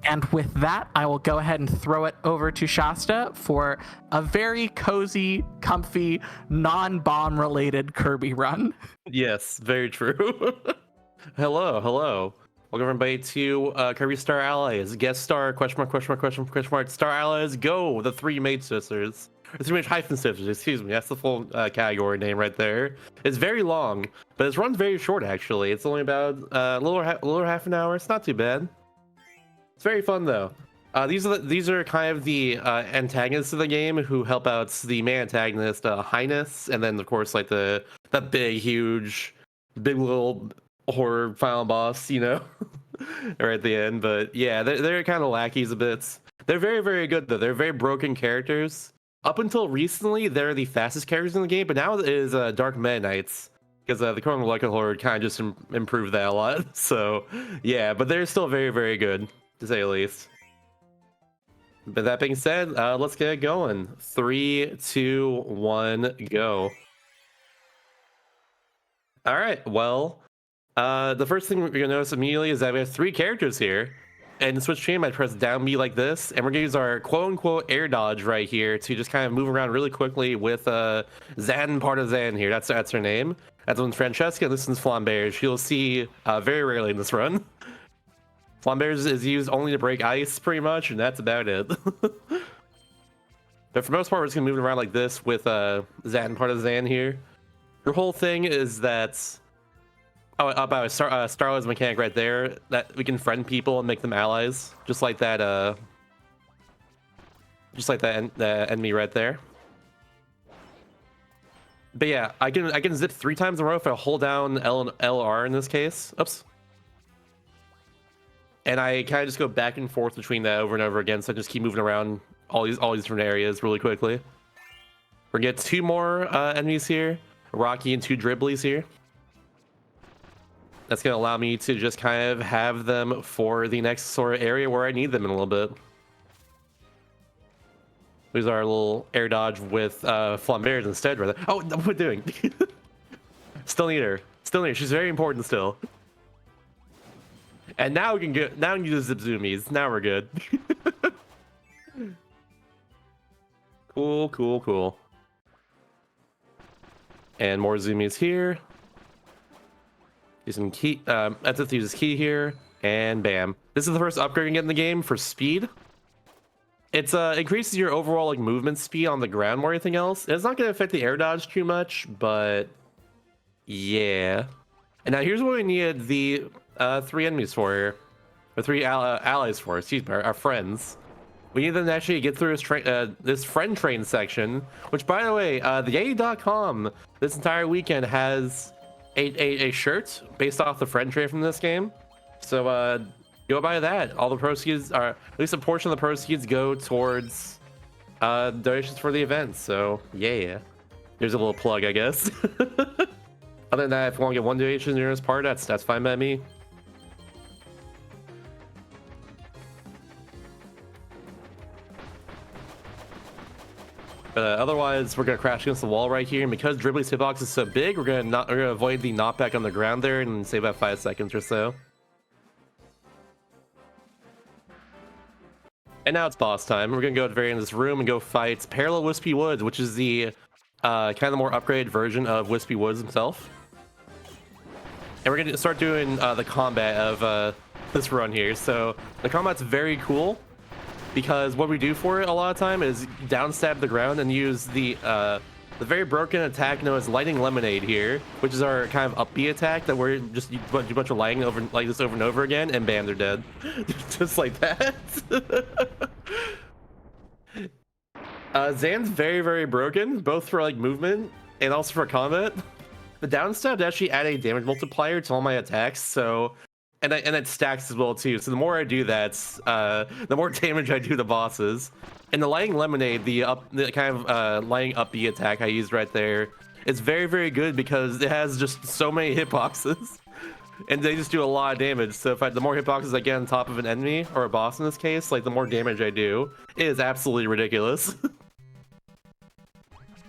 And with that, I will go ahead and throw it over to Shasta for a very cozy, comfy, non-bomb related Kirby run. Yes, very true. Hello. Welcome everybody to Kirby Star Allies. Guest star, question mark, Star Allies, go! The three Mage Sisters. Or three Mage hyphen sisters, excuse me. That's the full category name right there. It's very long, but its run's very short actually. It's only about a little over half an hour. It's not too bad. It's very fun though. These are kind of the antagonists of the game who help out the main antagonist, Highness, and then of course like the big little horror final boss, you know, right at the end. But yeah, they're kind of lackeys a bit. They're very, very good though. They're very broken characters. Up until recently, they're the fastest characters in the game, but now it is Dark Meta Knights, because the Chrono Molecular Horde kind of just improved that a lot. So yeah, but they're still very, very good, to say the least. But that being said, let's get it going. 3, 2, 1, go. All right, well, the first thing we're gonna notice immediately is that we have 3 characters here. And in Switch Stream, I press down B like this, and we're gonna use our quote-unquote air dodge right here to just kind of move around really quickly with Zan Partizan here. That's her name. That's when Francesca listens Flamberge. You'll see very rarely in this run. Flamberge is used only to break ice, pretty much, and that's about it. But for the most part, we're just gonna move around like this with Zan Partizan here. Her whole thing is that, about Starlight's mechanic right there, that we can friend people and make them allies, just like that enemy right there. But yeah, I can zip 3 times in a row if I hold down LR in this case. Oops. And I kind of just go back and forth between that over and over again, so I just keep moving around all these different areas really quickly. We're gonna get 2 more enemies here, Rocky and 2 Dribblies here. That's going to allow me to just kind of have them for the next sort of area where I need them in a little bit. There's our little air dodge with Flamberge instead. Rather. Oh, what are we doing? Still need her. She's very important still. And now we can use zip zoomies. Now we're good. Cool. And more zoomies here. Using key, that's it. Use key here, and bam. This is the first upgrade you get in the game for speed. It's increases your overall like movement speed on the ground more than anything else. It's not going to affect the air dodge too much, but yeah. And now here's what we needed the 3 enemies for here, or 3 allies for. Excuse me, our friends. We need them to actually get through this friend train section. Which, by the way, the Yay.com this entire weekend has a shirt based off the friend trade from this game, so go buy that. All the proceeds are, at least a portion of the proceeds, go towards donations for the event. So yeah, there's a little plug, I guess. Other than that, if you want to get 1 donation in this part, that's fine by me. Otherwise, we're gonna crash against the wall right here, and because Dribbly's hitbox is so big, we're gonna avoid the knockback on the ground there and save about 5 seconds or so. And now it's boss time. We're gonna go to the very end of this room and go fight Parallel Wispy Woods, which is the kind of more upgraded version of Wispy Woods himself. And we're gonna start doing the combat of this run here. So the combat's very cool, because what we do for it a lot of time is down stab the ground and use the very broken attack known as Lightning Lemonade here, which is our kind of upbeat attack that we're just do a bunch of lightning over like this over and over again, and bam, they're dead. Just like that. Zan's very, very broken, both for like movement and also for combat. The down stab actually add a damage multiplier to all my attacks, so and it stacks as well too. So the more I do that, the more damage I do to bosses. And the Lightning Lemonade, the kind of lighting up the attack I used right there, is very, very good because it has just so many hitboxes, and they just do a lot of damage. So if the more hitboxes I get on top of an enemy or a boss in this case, like the more damage I do. It is absolutely ridiculous.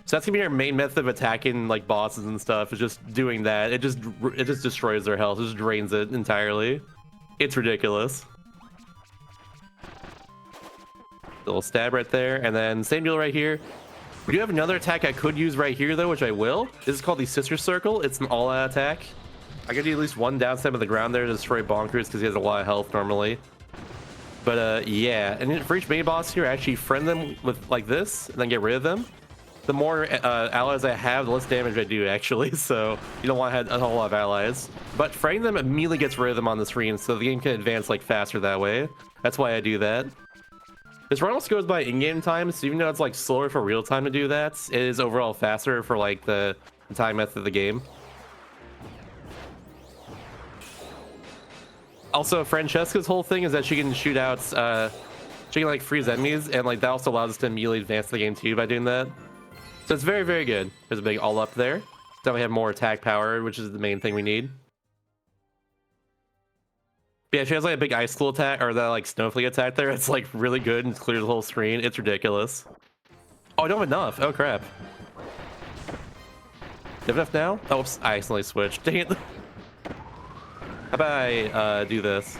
So that's gonna be our main method of attacking like bosses and stuff, is just doing that. It just destroys their health, it just drains it entirely. It's ridiculous. Little stab right there, and then same deal right here. We do have another attack I could use right here though, which I will. This is called the Sister Circle. It's an all-out attack. I could do at least one down step of the ground there to destroy Bonkers because he has a lot of health normally. But yeah, and for each main boss here, I actually friend them with like this, and then get rid of them. The more allies I have, the less damage I do actually. So you don't want to have a whole lot of allies. But friending them immediately gets rid of them on the screen, so the game can advance like faster that way. That's why I do that. This run also goes by in-game time, so even though it's like slower for real time to do that, it is overall faster for like the time method of the game. Also, Francesca's whole thing is that she can shoot out, she can like freeze enemies, and like that also allows us to immediately advance the game too by doing that. So it's very, very good. There's a big all up there. Then we have more attack power, which is the main thing we need. But yeah, she has like a big ice school attack, or that like snowflake attack there. It's like really good and clears the whole screen. It's ridiculous. Oh, I don't have enough. Oh crap. Do you have enough now? Oh, oops, I accidentally switched. Dang it. How about I do this?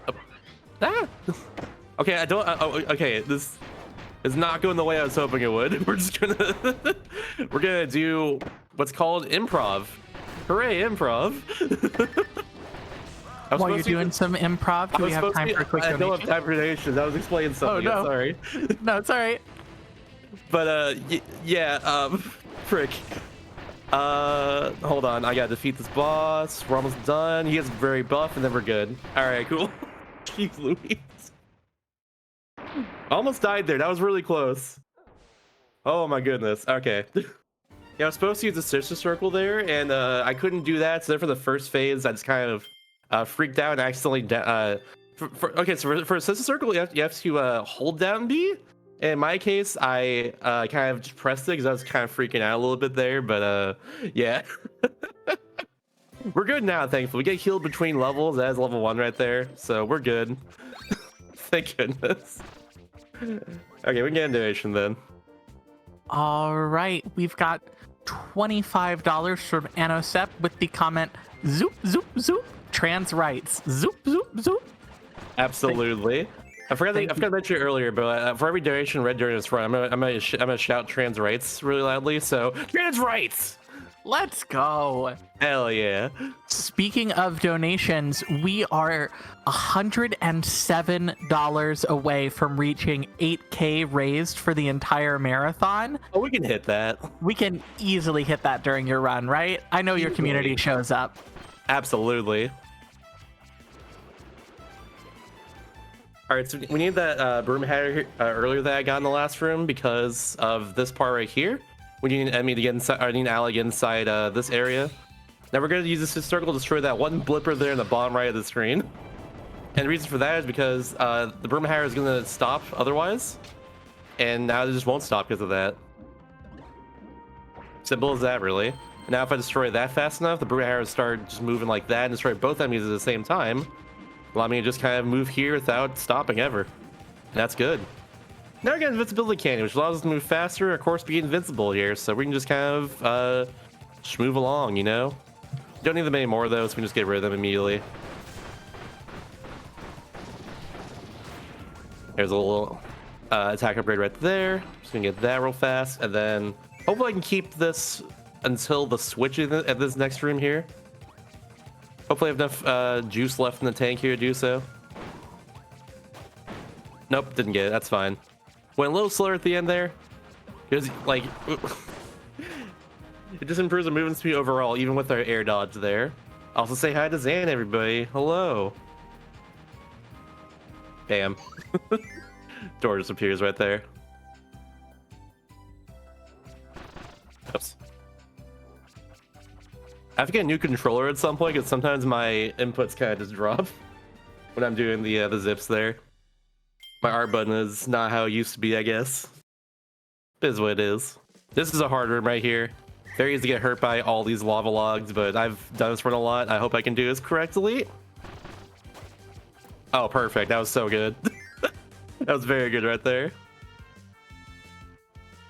Oh. Ah! Okay, I don't. Okay, this is not going the way I was hoping it would. We're just gonna we're gonna do what's called improv. Hooray, improv! While you're doing some improv, do we have time for a quick donation? I don't have time for donations. I was explaining something. Oh, no. I'm sorry. No, it's all right. But yeah, frick. Hold on. I gotta defeat this boss. We're almost done. He gets very buff, and then we're good. All right, cool. Jeez Louise. Almost died there. That was really close. Oh my goodness. Okay. Yeah, I was supposed to use the Sister Circle there, and I couldn't do that. So then for the first phase, I just kind of freaked out and accidentally. Okay, so for a Sister Circle, you have to hold down B. In my case, I kind of just pressed it because I was kind of freaking out a little bit there. But yeah, we're good now. Thankfully, we get healed between levels. That is level 1 right there, so we're good. Thank goodness. Okay, we can get a donation then. All right, we've got $25 from Anosep with the comment zoop zoop zoop trans rights zoop zoop zoop. Absolutely. I forgot to mention earlier, but for every donation read during this run, I'm gonna shout trans rights really loudly. So trans rights. Let's go. Hell yeah. Speaking of donations, we are $107 away from reaching 8K raised for the entire marathon. Oh, we can hit that. We can easily hit that during your run, right? I know your community shows up. Absolutely. All right, so we need that broom hatter earlier that I got in the last room because of this part right here. We need an enemy to get inside. I need an ally to get inside this area. Now we're going to use this circle to destroy that one blipper there in the bottom right of the screen. And the reason for that is because the broom hatter is going to stop otherwise, and now it just won't stop because of that. Simple as that, really. And now if I destroy that fast enough, the broom hatter will start just moving like that and destroy both enemies at the same time. Allow me to just kind of move here without stopping ever. And that's good. Now we got invincibility cannon, which allows us to move faster, of course, be invincible here, so we can just kind of just move along, you know? Don't need them anymore though, so we can just get rid of them immediately. There's a little attack upgrade right there. Just gonna get that real fast, and then hopefully I can keep this until the switch at this next room here. Hopefully I have enough juice left in the tank here to do so. Nope, didn't get it. That's fine. Went a little slower at the end there. It was like it just improves the movement speed overall, even with our air dodge there. Also say hi to Zan, everybody. Hello. Bam. Door just appears right there. Oops. I have to get a new controller at some point because sometimes my inputs kind of just drop when I'm doing the zips there. My R button is not how it used to be, I guess. It is what it is. This is a hard room right here. Very easy to get hurt by all these lava logs, but I've done this run a lot. I hope I can do this correctly. Oh, perfect. That was so good. That was very good right there.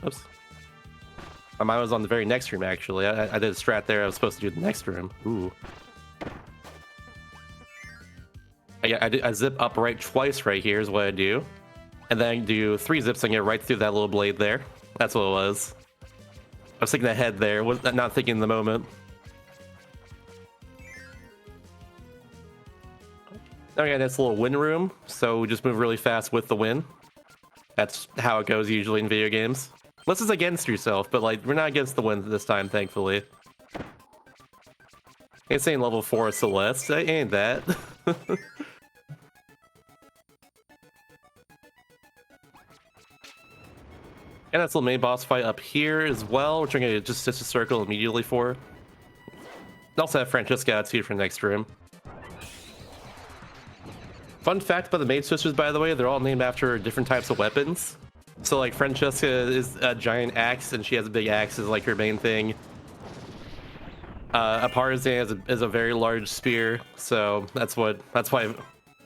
Oops. My mind was on the very next room, actually. I did a strat there. I was supposed to do the next room. Ooh. I zip up right twice right here is what I do. And then I do 3 zips and get right through that little blade there. That's what it was. I was thinking ahead there, was not thinking in the moment. Okay, that's a little win room, so we just move really fast with the win. That's how it goes usually in video games. Unless it's against yourself, but like, we're not against the win this time, thankfully. Ain't saying level 4 is Celeste, ain't that. And that's the main boss fight up here as well, which I'm gonna just stitch a circle immediately for. Also have Francesca too for next room. Fun fact about the Maid Sisters, by the way, they're all named after different types of weapons. So like Francesca is a giant axe and she has a big axe as like her main thing. A Parzan is a very large spear, so that's why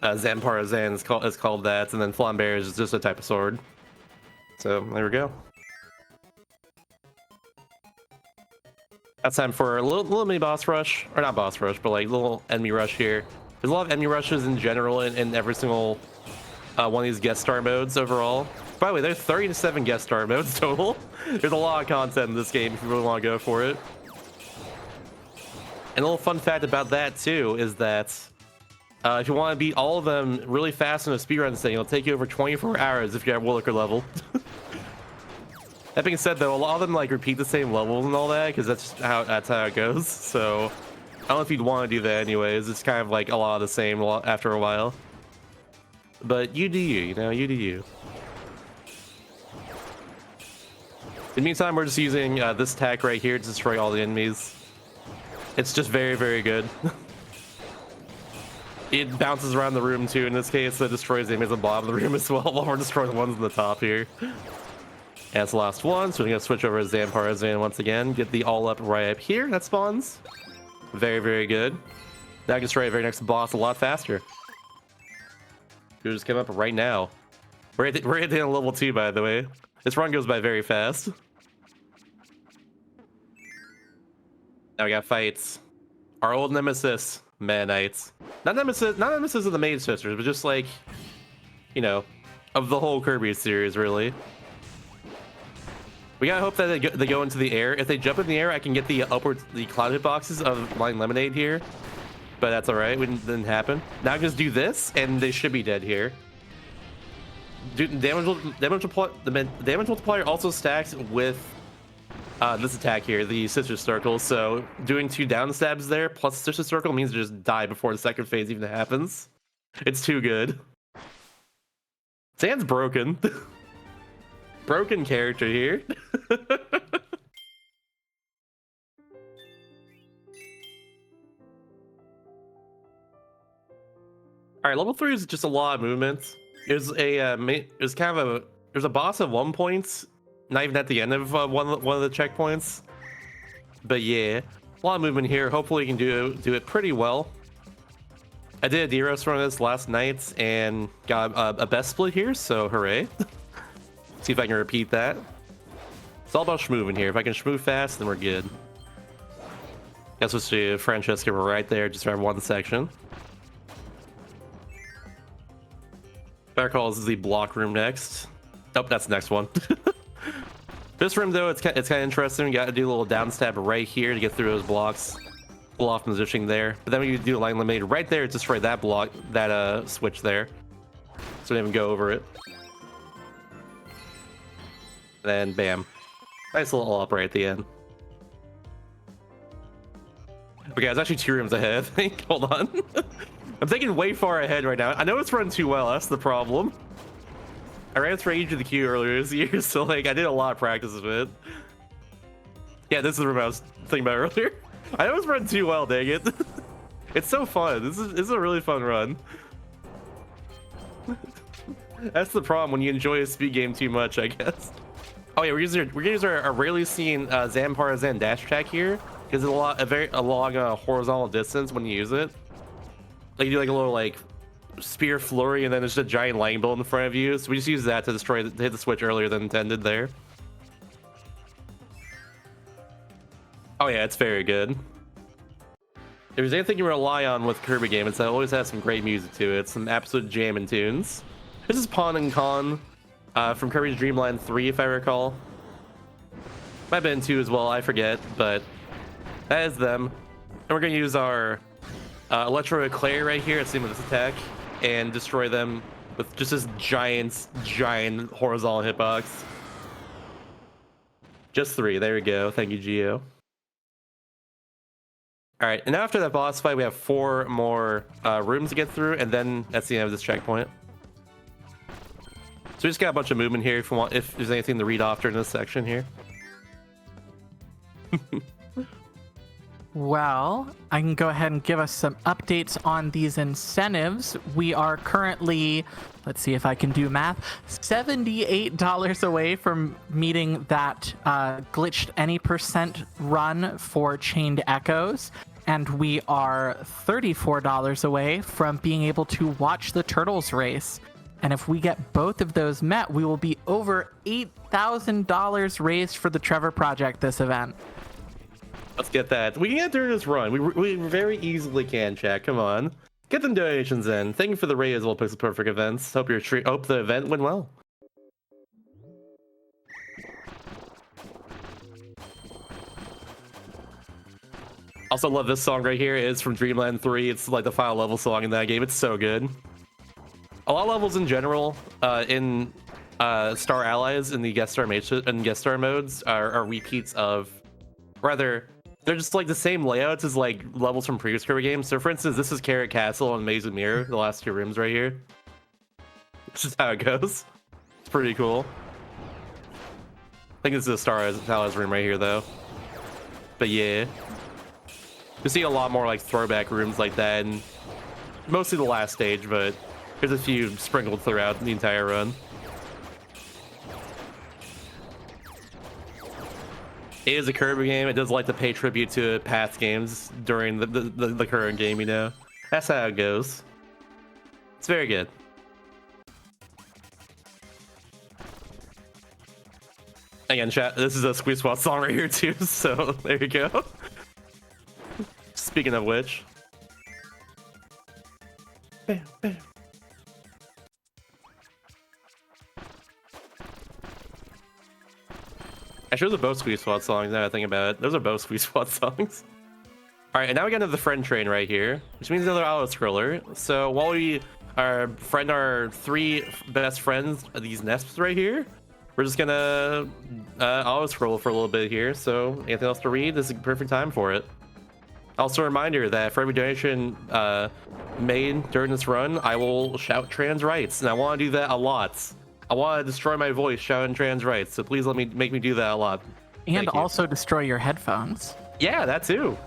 Zamparzan is called that, and then Flambear is just a type of sword. So there we go. That's time for a little mini boss rush, or not boss rush, but like little enemy rush here. There's a lot of enemy rushes in general in every single one of these guest star modes overall. By the way, there's 37 guest star modes total. There's a lot of content in this game if you really want to go for it. And a little fun fact about that too is that if you want to beat all of them really fast in a speedrun thing, it'll take you over 24 hours if you're at Williker level. That being said, though, a lot of them like repeat the same levels and all that because that's how it goes. So I don't know if you'd want to do that anyways. It's kind of like a lot of the same after a while. But you do you, you know, you do you. In the meantime, we're just using this attack right here to destroy all the enemies. It's just very, very good. It bounces around the room too in this case, so it destroys the enemies at the bottom of the room as well while we're destroying the ones in the top here. And it's the last one, so we're gonna switch over to Zamparzan once again, get the all up right up here that spawns. Very, very good. Now I can destroy the very next boss a lot faster. Who just came up right now. We're at the end of level 2, by the way. This run goes by very fast. Now we got fights. Our old nemesis, Meta Knights. Not nemesis of the Maid Sisters, but just like, you know, of the whole Kirby series, really. We gotta hope that they go into the air. If they jump in the air, I can get the cloud hitboxes of Line Lemonade here. But that's alright, it didn't happen. Now I can just do this, and they should be dead here. Damage multiplier also stacks with this attack here, the Sister Circle. So doing 2 down stabs there plus Sister Circle means they just die before the second phase even happens. It's too good. Zan's broken. Broken character here. All right, level 3 is just a lot of movement. There's a boss at one point, not even at the end of one of the checkpoints. But yeah, a lot of movement here. Hopefully, you can do it pretty well. I did a D-Roast run of this last night and got a best split here, so hooray! See if I can repeat that. It's all about schmooving here. If I can schmoove fast, then we're good. Guess we'll see Francesca right there, just around one section. Better call is the block room next. Nope, that's the next one. This room though, it's kind of interesting. We got to do a little down stab right here to get through those blocks. Pull off positioning there, but then we do a line lemonade right there to destroy that block, that switch there. So we didn't even go over it. Then bam, nice little up right at the end. Okay, I was actually 2 rooms ahead, I think. Hold on. I'm thinking way far ahead right now. I know it's run too well, that's the problem. I ran for Age of the Q earlier this year, so like I did a lot of practice with it. Yeah, this is the room I was thinking about earlier. I know it's run too well, dang it. It's so fun. This is a really fun run. That's the problem when you enjoy a speed game too much, I guess. Oh yeah, we're gonna use our rarely seen Zamparzan dash attack here because it's a long horizontal distance when you use it. Like you do like a little like spear flurry and then there's just a giant lightning bolt in front of you. So we just use that to hit the switch earlier than intended there. Oh yeah, it's very good. If there's anything you rely on with Kirby game, it's that it always has some great music to it. Some absolute jamming tunes. This is Pawn and Con from Kirby's Dream Land 3, if I recall. Might have been 2 as well, I forget, but that is them. And we're going to use our Electro Eclair right here at the end of this attack and destroy them with just this giant horizontal hitbox. Just 3, there we go. Thank you, Geo. All right, and after that boss fight, we have 4 more rooms to get through, and then that's the end of this checkpoint. So we just got a bunch of movement here if there's anything to read off during this section here. Well, I can go ahead and give us some updates on these incentives. We are currently, let's see if I can do math, $78 away from meeting that glitched any percent run for Chained Echoes. And we are $34 away from being able to watch the Turtles race. And if we get both of those met, we will be over $8,000 raised for the Trevor Project this event. Let's get that. We can get during this run. We very easily can, chat. Come on. Get them donations in. Thank you for the raid as well, Pixel Perfect Events. Hope the event went well. Also love this song right here. It's from Dreamland 3. It's like the final level song in that game. It's so good. A lot of levels in general in Star Allies in the guest star modes are repeats of, rather, they're just like the same layouts as like levels from previous Kirby games. So for instance, this is Carrot Castle and Maze of Mirror, the last 2 rooms right here. This is how it goes. It's pretty cool. I think this is a Star Allies room right here though. But yeah. You see a lot more like throwback rooms like that, and mostly the last stage, but there's a few sprinkled throughout the entire run. It is a Kirby game. It does like to pay tribute to past games during the current game, you know? That's how it goes. It's very good. Again, chat, this is a Squeeze Squad song right here too, so there you go. Speaking of which. Bam, bam. Actually, those are both Squeeze Squad songs, now that I think about it. Those are both Squeeze Squad songs. Alright, and now we get into the friend train right here, which means another auto-scroller. So while we friend our 3 best friends, these nests right here, we're just gonna auto-scroll for a little bit here. So anything else to read? This is a perfect time for it. Also a reminder that for every donation made during this run, I will shout trans rights, and I want to do that a lot. I want to destroy my voice shouting trans rights, so please make me do that a lot. And also destroy your headphones. Yeah, that too.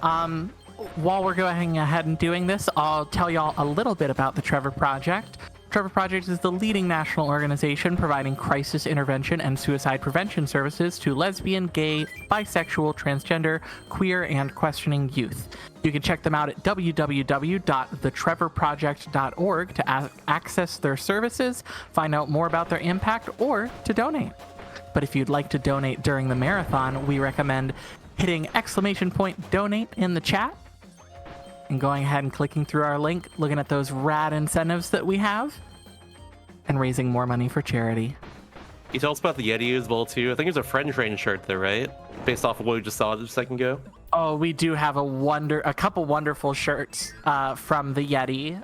While we're going ahead and doing this, I'll tell y'all a little bit about the Trevor Project. Trevor Project is the leading national organization providing crisis intervention and suicide prevention services to lesbian, gay, bisexual, transgender, queer, and questioning youth. You can check them out at www.thetrevorproject.org to access their services, find out more about their impact, or to donate. But if you'd like to donate during the marathon, we recommend hitting !donate in the chat and going ahead and clicking through our link, looking at those rad incentives that we have, and raising more money for charity. You tell us about the Yeti as well too. I think there's a friend train shirt there, right? Based off of what we just saw just a second ago. Oh, we do have a couple wonderful shirts from the Yeti.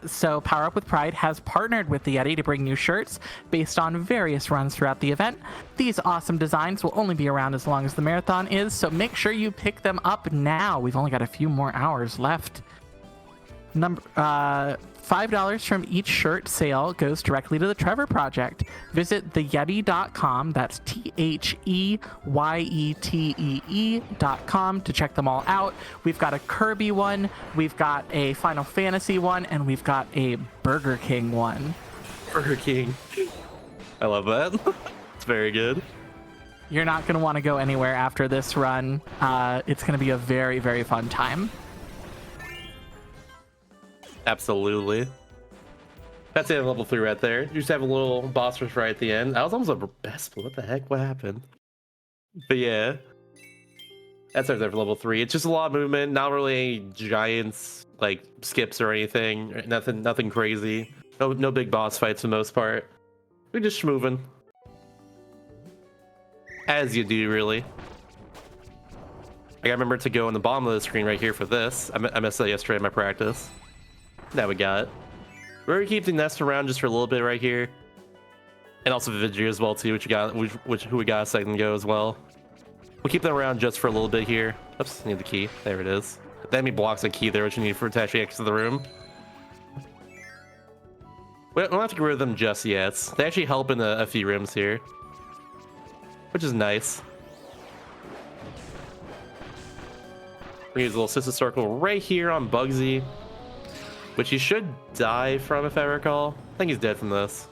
So Power Up with Pride has partnered with the Yeti to bring new shirts based on various runs throughout the event. These awesome designs will only be around as long as the marathon is, so make sure you pick them up now. We've only got a few more hours left. $5 from each shirt sale goes directly to the Trevor Project. Visit theyeti.com, that's THEYETEE.com to check them all out. We've got a Kirby one, we've got a Final Fantasy one, and we've got a Burger King one. Burger King. I love that. It's very good. You're not going to want to go anywhere after this run. It's going to be a very, very fun time. Absolutely. That's it, level 3 right there. You just have a little boss rush right at the end. I was almost a best, but what the heck? What happened? But yeah. That's right there for level 3. It's just a lot of movement, not really any giants like skips or anything. Nothing crazy. No big boss fights for the most part. We're just moving. As you do, really. I gotta remember to go on the bottom of the screen right here for this. I messed that yesterday in my practice. Now we got it. We're gonna keep the nest around just for a little bit right here. And also Vidya as well too, who we got a second ago as well. We'll keep them around just for a little bit here. Oops, need the key. There it is. The enemy blocks a key there, which you need for to actually exit the room. We don't have to get rid of them just yet. They actually help in a few rooms here, which is nice. We use a little sister circle right here on Bugsy, which he should die from if I recall. I think he's dead from this.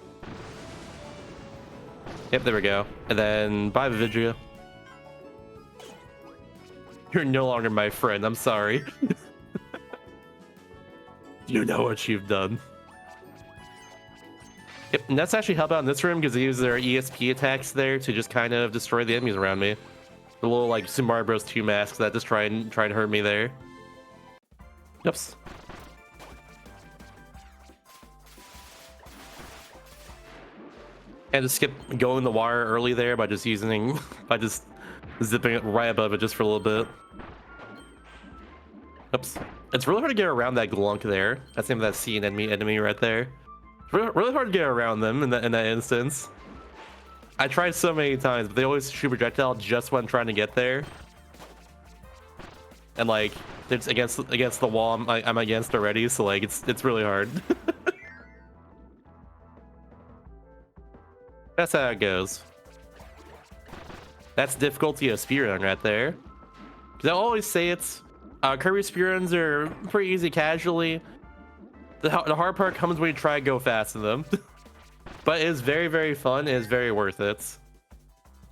Yep, there we go. And then bye Vidya. You're no longer my friend. I'm sorry. You know what you've done. Yep, and that's actually help out in this room because they use their ESP attacks there to just kind of destroy the enemies around me. The little like Super Mario Bros. 2 masks that just try and hurt me there. Oops. And to skip going the wire early there by just zipping it right above it just for a little bit. Oops. It's really hard to get around that glunk there. That's the name of that sea enemy right there. Really hard to get around them in that instance. I tried so many times, but they always shoot projectile just when I'm trying to get there. And like, it's against the wall I'm against already, so like it's really hard. That's how it goes. That's difficulty of speedrun right there. Because I always say it's Kirby speedruns are pretty easy casually. The hard part comes when you try to go fast in them. But it is very, very fun. It is very worth it.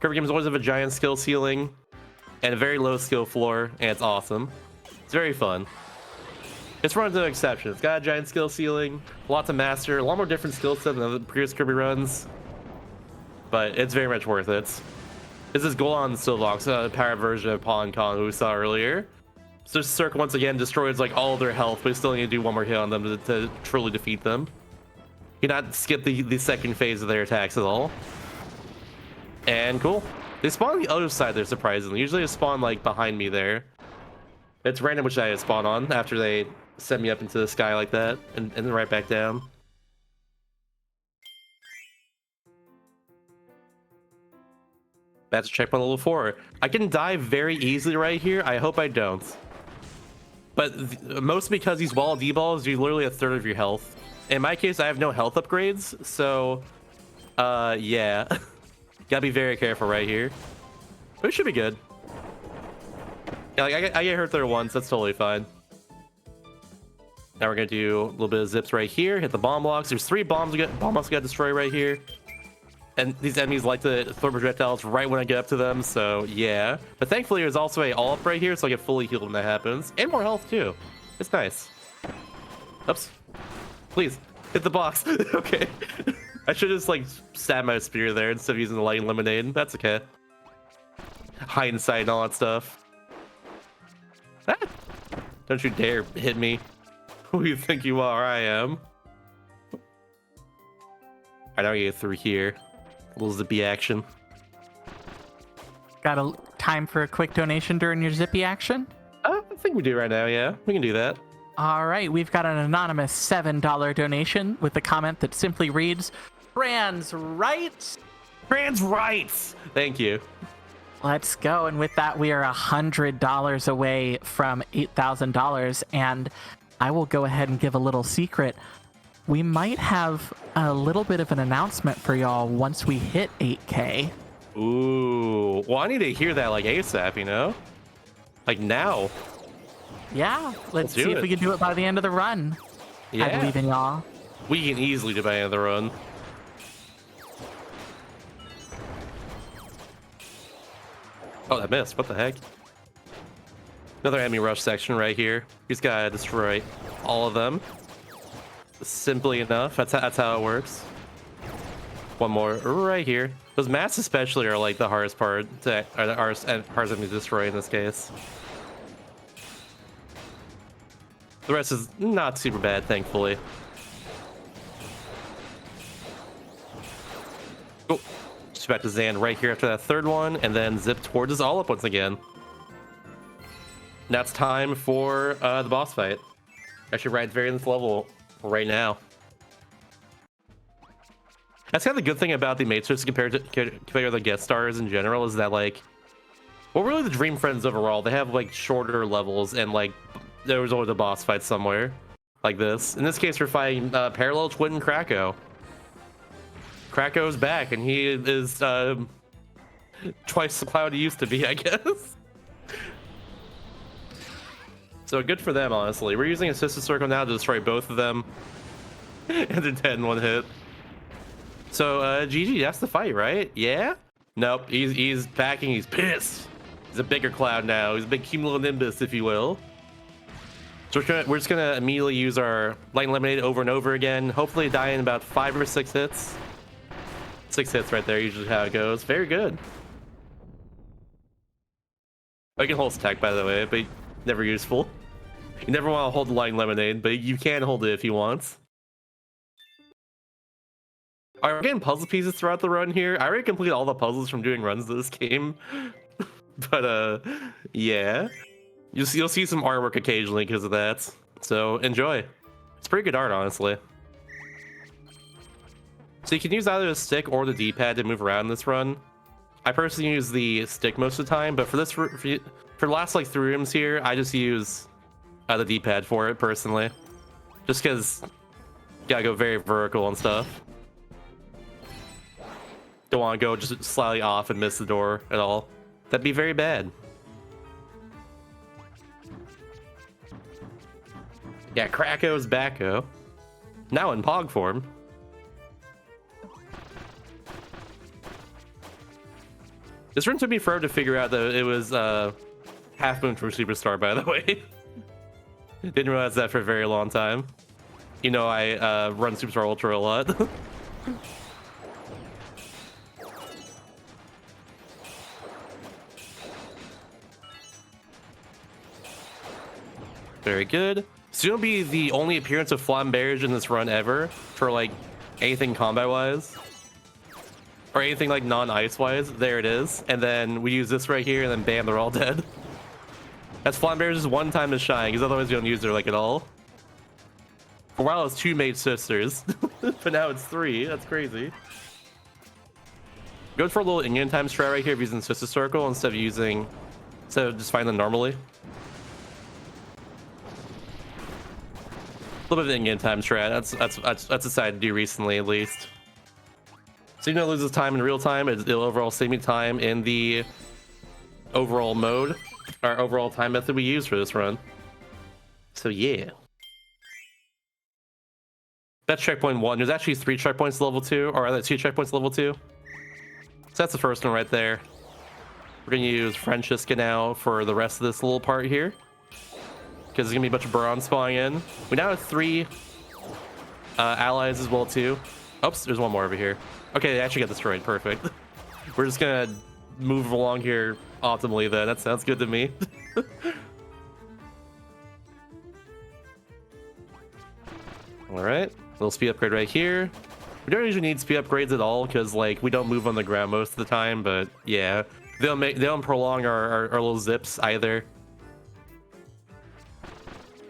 Kirby games always have a giant skill ceiling and a very low skill floor, and it's awesome. It's very fun. It's run to an exception. It's got a giant skill ceiling, a lot to master, a lot more different skill sets than the previous Kirby runs. But it's very much worth it. This is Golan Silvox, a power version of Pawn Kong who we saw earlier. So Cirque once again destroys like all their health, but you still need to do one more hit on them to truly defeat them. You not skip the second phase of their attacks at all. And cool. They spawn on the other side there, surprisingly. Usually they spawn like behind me there. It's random which I spawn on after they send me up into the sky like that and then right back down. That's checkpoint level 4. I can die very easily right here. I hope I don't. But mostly because these wall D-balls do literally a third of your health. In my case, I have no health upgrades, so yeah. Gotta be very careful right here. But it should be good. Yeah, like I get hurt there once, that's totally fine. Now we're gonna do a little bit of zips right here, hit the bomb blocks. There's 3 bomb blocks we gotta destroy right here. And these enemies like to throw projectiles right when I get up to them, so yeah. But thankfully there's also a all-up right here, so I get fully healed when that happens. And more health too. It's nice. Oops. Please, hit the box. Okay. I should just like stab my spear there instead of using the light lemonade. That's okay. Hide inside and all that stuff. Ah! Don't you dare hit me. Who do you think you are? I am. I know you get through here. A little zippy action. Got a time for a quick donation during your zippy action? I think we do right now, yeah. We can do that. All right, we've got an anonymous $7 donation with a comment that simply reads, "Trans rights." Trans rights! Thank you. Let's go. And with that, we are $100 away from $8,000. And I will go ahead and give a little secret. We might have a little bit of an announcement for y'all once we hit 8K. Ooh. Well, I need to hear that like ASAP, you know? Like now. Yeah, let's see if we can do it by the end of the run. Yeah. I believe in y'all. We can easily do by the end of the run. Oh, that missed. What the heck? Another enemy rush section right here. We just gotta destroy all of them. Simply enough. That's how it works. One more right here. Those mats especially are like the hardest part to hardest to destroy in this case. The rest is not super bad, thankfully. Oh, just back to Zan right here after that third one, and then zip towards his all up once again. Now it's time for the boss fight. Actually, right at the very end of this level right now. That's kind of the good thing about the Matrix compared to the guest stars in general is that, like, well, really the Dream Friends overall, they have like shorter levels and like there was always a boss fight somewhere like this. In this case, we're fighting Parallel Twin Krakow. Krakow's back and he is twice the cloud he used to be, I guess. So good for them, honestly. We're using a Sister Circle now to destroy both of them. And they're dead in one hit. So, GG, that's the fight, right? Yeah? Nope, he's backing, he's pissed. He's a bigger cloud now. He's a big cumulonimbus, if you will. So we're just gonna immediately use our Lightning Lemonade over and over again. Hopefully die in about 5 or 6 hits. 6 hits right there, usually how it goes. Very good. I can hold stack, by the way, but never useful. You never want to hold the Lightning Lemonade, but you can hold it if you want. We're getting puzzle pieces throughout the run here. I already completed all the puzzles from doing runs this game. But, yeah. You'll see some artwork occasionally because of that. So, enjoy. It's pretty good art, honestly. So you can use either the stick or the D-pad to move around this run. I personally use the stick most of the time, but for the last, like, 3 rooms here, I just use the D-pad for it, personally. Just because you gotta go very vertical and stuff. Don't want to go just slightly off and miss the door at all. That'd be very bad. Yeah, Krakow's backo. Now in Pog form. This room took me forever to figure out that it was Half Moon from Superstar, by the way. Didn't realize that for a very long time. You know, I run Superstar Ultra a lot. Very good. So it'll be the only appearance of Flamberge in this run ever for like anything combat wise or anything like non-ice wise. There it is. And then we use this right here and then bam, they're all dead. That's Flamberge's one time to shine because otherwise you don't use her like at all. For a while it was 2 mate sisters, but now it's 3. That's crazy. Go for a little in-game time strat right here if using Sister Circle instead of just fighting them normally. A little bit of in-game time strat. That's a side to do recently, at least. So even though it loses time in real time, it'll overall save me time in the overall mode, our overall time method we use for this run. So yeah. That's checkpoint 1. There's actually 3 checkpoints level 2, or rather 2 checkpoints level 2. So that's the first one right there. We're gonna use Francesca now for the rest of this little part here. Because there's gonna be a bunch of Baron spawning in. We now have 3 allies as well too. Oops, there's one more over here. Okay, they actually got destroyed. Perfect. We're just gonna move along here optimally then. That sounds good to me. All right, little speed upgrade right here. We don't usually need speed upgrades at all because like we don't move on the ground most of the time. But yeah, they don't prolong our little zips either.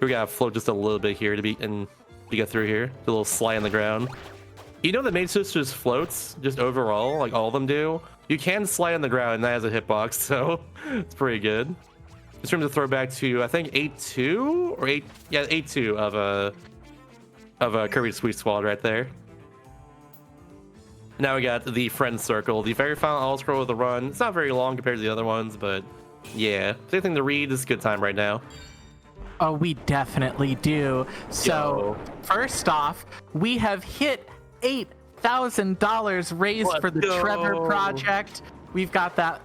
We gotta float just a little bit here to get through here. A little slide on the ground. You know the Maid Sisters floats just overall, like all of them do. You can slide on the ground and that has a hitbox, so it's pretty good. This room's a throwback to I think 8.2 or 8.2 of a Kirby Sweet Squad right there. Now we got the Friend Circle, the very final all scroll of the run. It's not very long compared to the other ones, but yeah, same thing to read. Is a good time right now. Oh, we definitely do. So, first off, we have hit $8,000 raised for the Trevor Project. We got that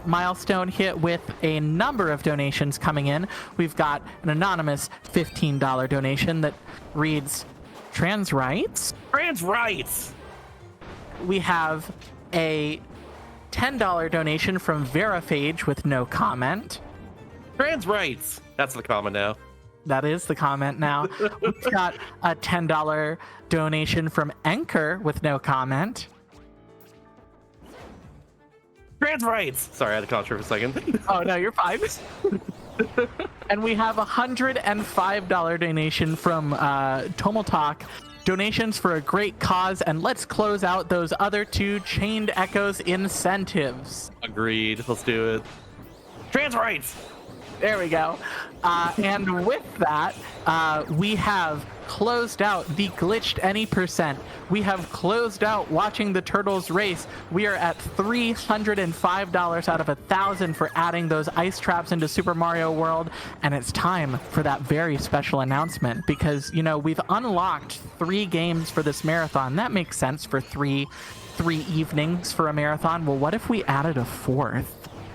milestone hit with a number of donations coming in. We've got an anonymous $15 donation that reads, trans rights. Trans rights. We have a $10 donation from Veriphage with no comment. Trans rights. That's the comment now. That is the comment now. We've got a $10 donation from Anchor with no comment. Trans rights. Sorry, I had to concentrate for a second. Oh, no, you're fine. And we have a $105 donation from Tomotalk. Donations for a great cause, and let's close out those other two Chained Echoes incentives. Agreed. Let's do it. Trans rights. There we go. And with that, we have closed out the glitched any percent. We have closed out watching the turtles race. We are at $305 out of 1,000 for adding those ice traps into Super Mario World. And it's time for that very special announcement because, you know, we've unlocked 3 games for this marathon. That makes sense for three evenings for a marathon. Well, what if we added a 4th?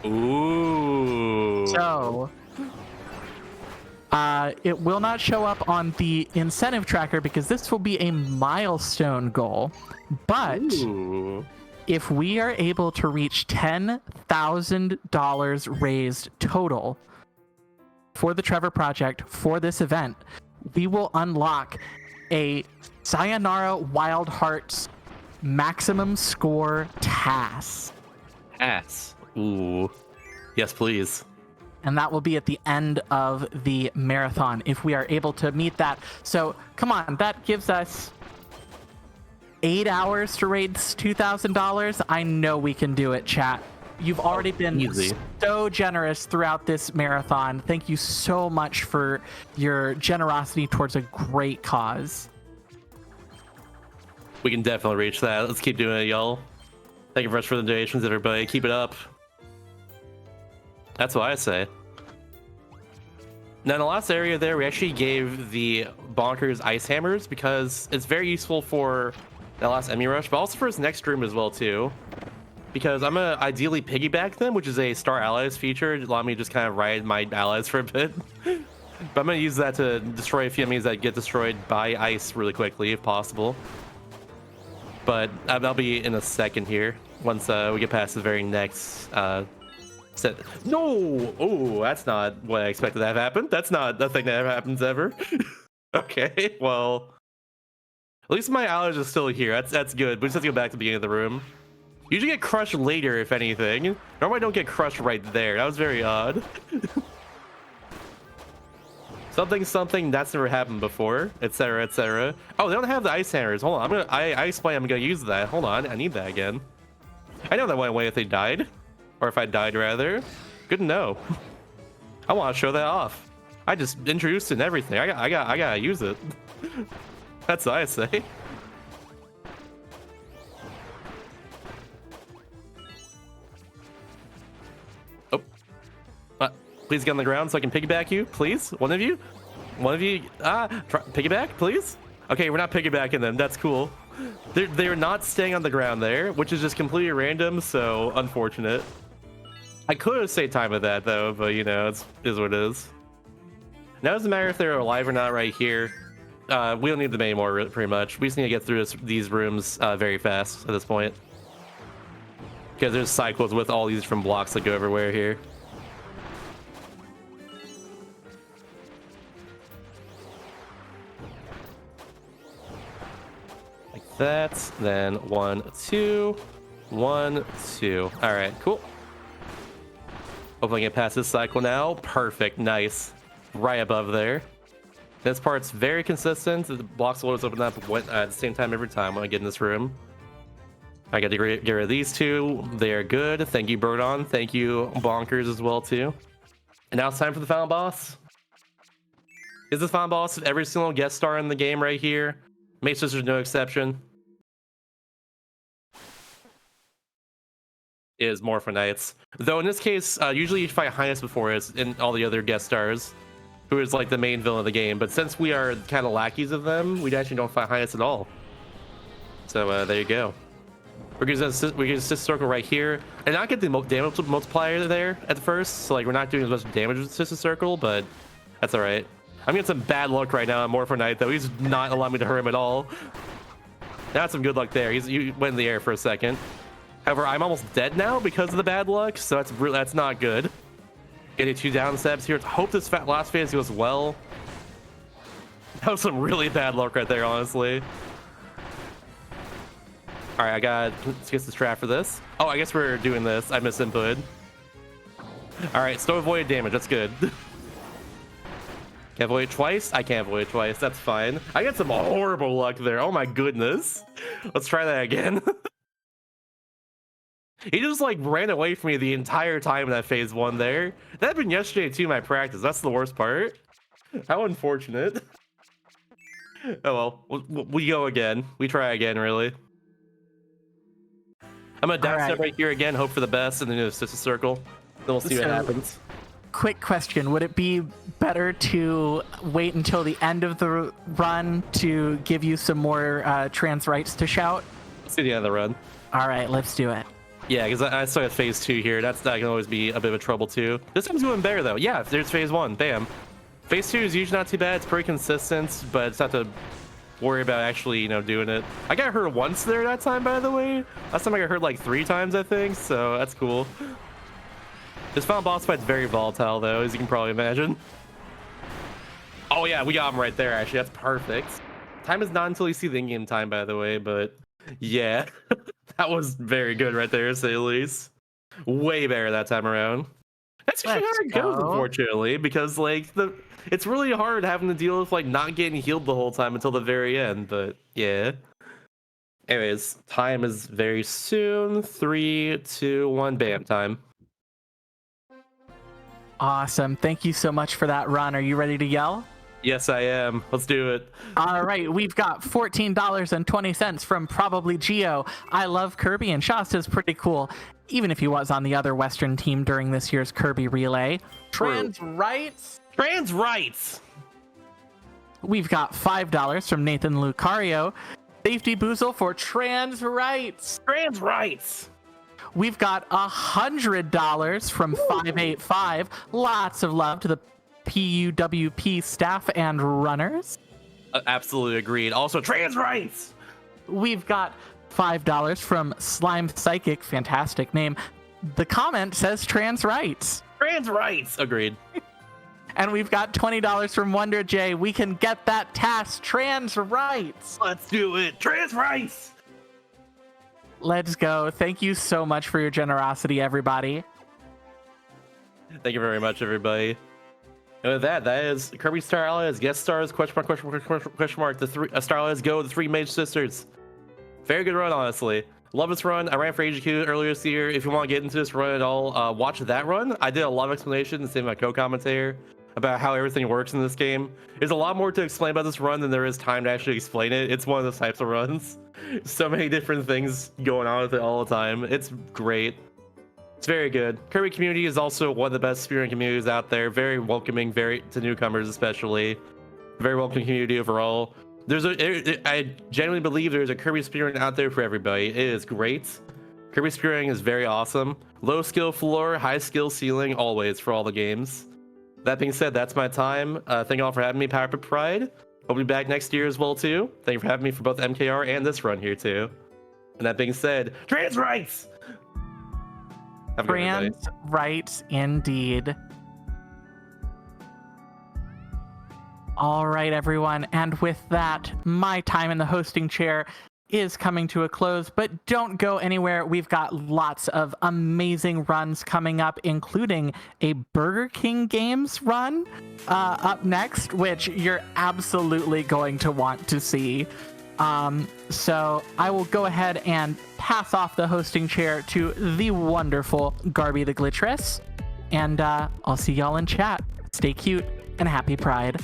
Ooh. So, it will not show up on the incentive tracker because this will be a milestone goal. But Ooh. if we are able to reach $10,000 raised total for the Trevor Project for this event, we will unlock a Sayonara Wild Hearts maximum score task. Ass. Ooh. Yes, please. And that will be at the end of the marathon if we are able to meet that. So come on, that gives us 8 hours to raise $2,000. I know we can do it, chat. You've already been easy. So generous throughout this marathon. Thank you so much for your generosity towards a great cause. We can definitely reach that. Let's keep doing it, y'all. Thank you very much for the donations, everybody. Keep it up. That's what I say. Now, in the last area there, we actually gave the bonkers ice hammers because it's very useful for the last Emmy Rush, but also for his next room as well, too. Because I'm going to ideally piggyback them, which is a Star Allies feature. Allow me to just kind of ride my allies for a bit. But I'm going to use that to destroy a few enemies that get destroyed by ice really quickly, if possible. But that'll be in a second here, once we get past the very next set. No! Oh, that's not what I expected to have happen. That's not a thing that ever happens ever. Okay, well, at least my allies are still here. That's good. But just have to go back to the beginning of the room. Usually get crushed later, if anything. Normally I don't get crushed right there. That was very odd. Something that's never happened before, etc., etc. Oh, they don't have the ice hammers. Hold on, I explain. I'm gonna use that. Hold on, I need that again. I know that went away if they died, or if I died rather. Good to know. I want to show that off. I just introduced it and everything. I gotta use it. That's what I say. Oh, please get on the ground so I can piggyback you, please. One of you, piggyback, please. Okay, we're not piggybacking them. That's cool. They're not staying on the ground there, which is just completely random. So unfortunate. I could have saved time with that though, but you know, it is what it is. Now it doesn't matter if they're alive or not right here. We don't need them anymore, pretty much. We just need to get through these rooms very fast at this point. Because there's cycles with all these different blocks that go everywhere here. Like that. Then 1, 2, 1, 2. All right, cool. Hopefully I get past this cycle now. Perfect, nice. Right above there. This part's very consistent. The blocks will always open up at the same time every time when I get in this room. I got to get rid of these two. They are good. Thank you, Birdon. Thank you, Bonkers, as well, too. And now it's time for the final boss. Is this final boss every single guest star in the game right here? Make sure there's no exception. Is Morphonites. Though in this case, usually you fight Highness before us and all the other guest stars, who is like the main villain of the game. But since we are kind of lackeys of them, we actually don't fight Highness at all. So there you go. We're gonna assist circle right here, and not get the damage multiplier there at first. So like we're not doing as much damage with assist circle, but that's all right. I'm getting some bad luck right now on Morphonite, though. He's not allowing me to hurt him at all. That's some good luck there. You went in the air for a second. However, I'm almost dead now because of the bad luck, so that's not good. Getting 2 down steps here. Hope this last phase goes well. That was some really bad luck right there, honestly. All right, I got to get this trap for this. Oh, I guess we're doing this. I misinput. All right, still avoid damage. That's good. Can't avoid it twice? I can't avoid it twice. That's fine. I got some horrible luck there. Oh my goodness. Let's try that again. He just like ran away from me the entire time in that phase 1 there. That happened yesterday too, my practice. That's the worst part. How unfortunate. Oh well, we go again. We try again, really. I'm gonna down step right here again, hope for the best, and then do a sister circle. Then we'll see what happens. Quick question, would it be better to wait until the end of the run to give you some more trans rights to shout? Let's see the end of the run. All right, let's do it. Yeah, because I still have phase 2 here. That can always be a bit of a trouble too. This time's going better though. Yeah, there's phase 1. Bam. Phase 2 is usually not too bad. It's pretty consistent, but it's not to worry about actually, you know, doing it. I got hurt once there that time, by the way. Last time I got hurt like 3 times, I think. So that's cool. This final boss fight's very volatile though, as you can probably imagine. Oh yeah, we got him right there. Actually, that's perfect. Time is not until you see the in-game time, by the way, but yeah. That was very good right there, to say the least. Way better that time around. That's usually how it goes, unfortunately, because like it's really hard having to deal with like not getting healed the whole time until the very end. But yeah. Anyways, time is very soon. 3, 2, 1, bam, time. Awesome. Thank you so much for that run. Are you ready to yell? Yes, I am. Let's do it. All right, we've got $14.20 from Probably Geo. I love Kirby, and Shasta's pretty cool, even if he was on the other Western team during this year's Kirby Relay. Trans rights? Trans rights! We've got $5 from Nathan Lucario. Safety Boozle for trans rights. Trans rights! We've got $100 from 585. Lots of love to the PUWP staff and runners. Absolutely agreed. Also, trans rights. We've got $5 from Slime Psychic. Fantastic name. The comment says trans rights. Trans rights. Agreed. And we've got $20 from Wonder J. We can get that task. Trans rights. Let's do it. Trans rights. Let's go. Thank you so much for your generosity, everybody. Thank you very much, everybody. And with that is Kirby Star Allies, guest stars, question mark, the 3 Star Allies Go, the 3 Mage Sisters. Very good run, honestly. Love this run. I ran for HQ earlier this year. If you want to get into this run at all, watch that run. I did a lot of explanation, the same with my co-commentator, about how everything works in this game. There's a lot more to explain about this run than there is time to actually explain it. It's one of those types of runs. So many different things going on with it all the time. It's great. It's very good. Kirby community is also one of the best speedrun communities out there. Very welcoming, to newcomers especially. Very welcoming community overall. I genuinely believe there's a Kirby speedrun out there for everybody. It is great. Kirby speedrunning is very awesome. Low skill floor, high skill ceiling, always for all the games. That being said, that's my time. Thank you all for having me, Power Up Pride. I'll be back next year as well too. Thank you for having me for both MKR and this run here too. And that being said, trans rights! Trans rights indeed. All right, everyone. And with that, my time in the hosting chair is coming to a close, but don't go anywhere. We've got lots of amazing runs coming up, including a Burger King Games run up next, which you're absolutely going to want to see. So I will go ahead and pass off the hosting chair to the wonderful Garby the Glittress, and I'll see y'all in chat. Stay cute and happy Pride.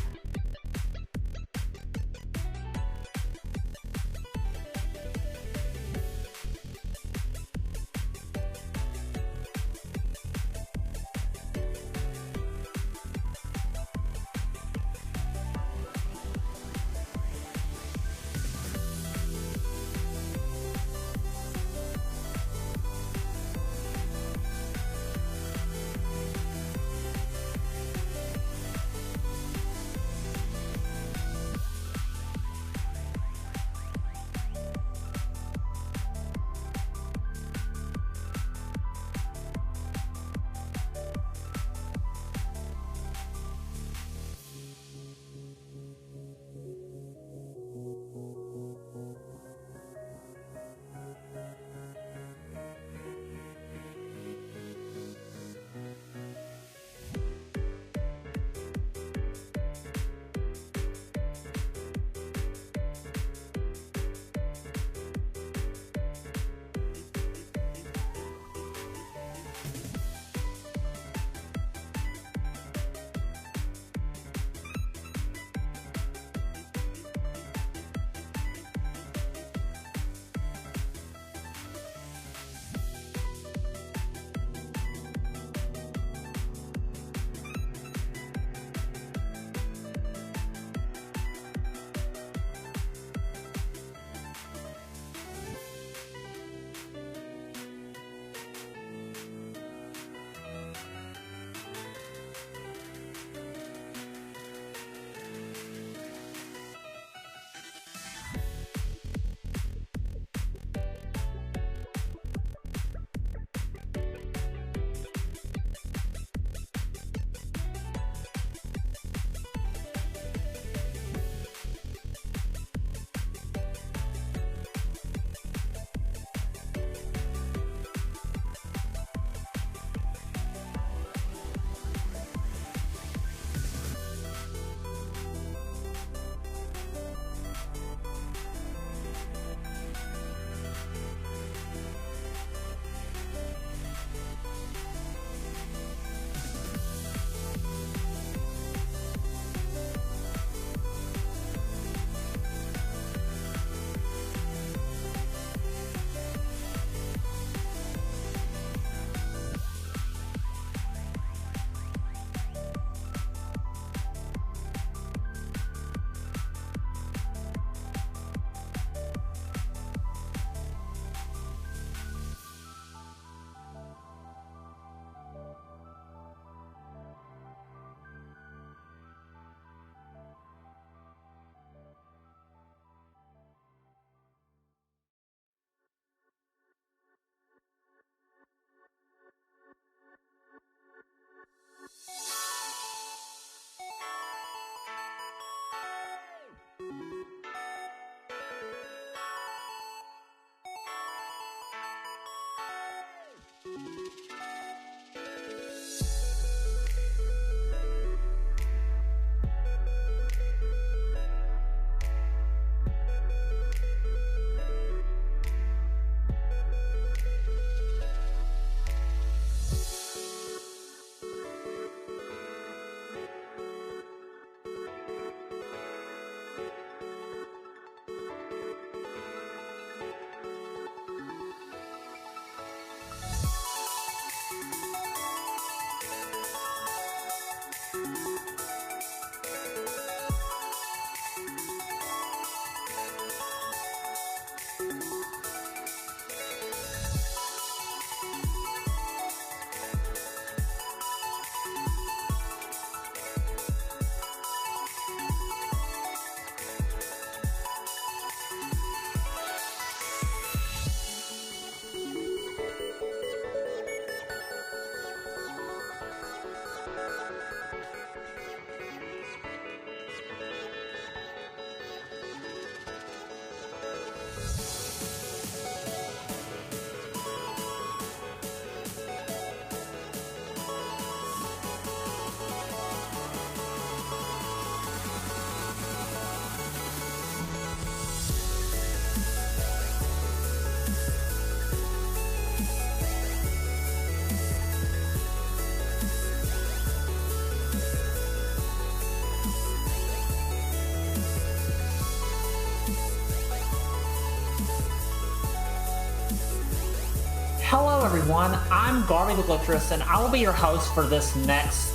Hello everyone, I'm Garby the Glitterous, and I will be your host for these next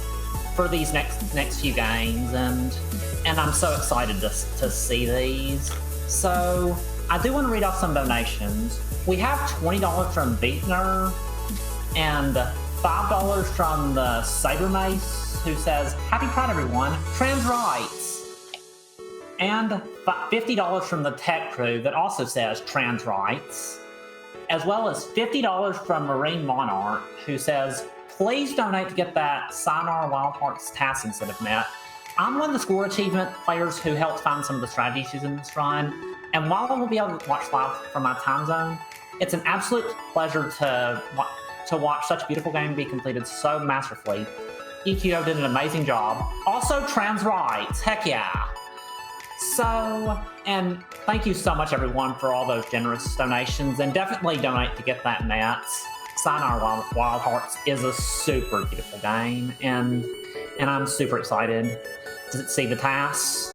few games, and I'm so excited to see these. So I do want to read off some donations. We have $20 from Beatner and $5 from the Saber Mace, who says, "Happy Pride everyone, trans rights." And $50 from the Tech Crew that also says trans rights. As well as $50 from Marine Monarch, who says, "Please donate to get that Sayonara Wild Hearts task incentive met. I'm one of the score achievement players who helped find some of the strategy issues in this run, and while I will be able to watch live from my time zone, it's an absolute pleasure to watch such a beautiful game be completed so masterfully. EQO did an amazing job. Also, trans rights, heck yeah." So, and thank you so much everyone for all those generous donations, and definitely donate to get that met. Sayonara Wild Hearts is a super beautiful game, and I'm super excited to see the tasks.